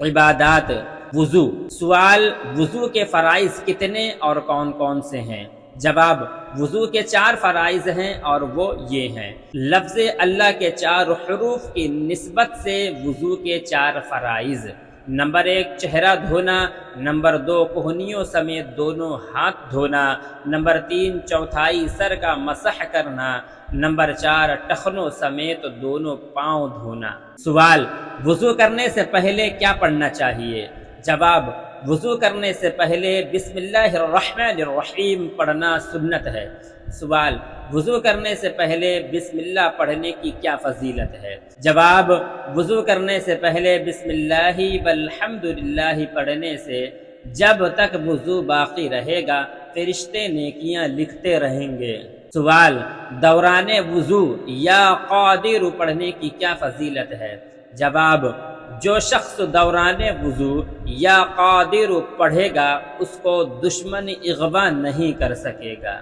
عبادات، وضو۔ سوال، وضو کے فرائض کتنے اور کون کون سے ہیں؟ جواب، وضو کے 4 فرائض ہیں اور وہ یہ ہیں۔ لفظ اللہ کے 4 حروف کی نسبت سے وضو کے 4 فرائض: نمبر 1 چہرہ دھونا، نمبر 2 کہنیوں سمیت دونوں ہاتھ دھونا، نمبر 3 چوتھائی سر کا مسح کرنا، نمبر 4 ٹخنوں سمیت دونوں پاؤں دھونا۔ سوال، وضو کرنے سے پہلے کیا پڑھنا چاہیے؟ جواب، وضو کرنے سے پہلے بسم اللہ الرحمن الرحیم پڑھنا سنت ہے۔ سوال، وضو کرنے سے پہلے بسم اللہ پڑھنے کی کیا فضیلت ہے؟ جواب، وضو کرنے سے پہلے بسم اللہ والحمد للہ پڑھنے سے جب تک وضو باقی رہے گا فرشتے نیکیاں لکھتے رہیں گے۔ سوال، دوران وضو یا قادر پڑھنے کی کیا فضیلت ہے؟ جواب، جو شخص دوران وضو یا قادر پڑھے گا اس کو دشمن اغوا نہیں کر سکے گا۔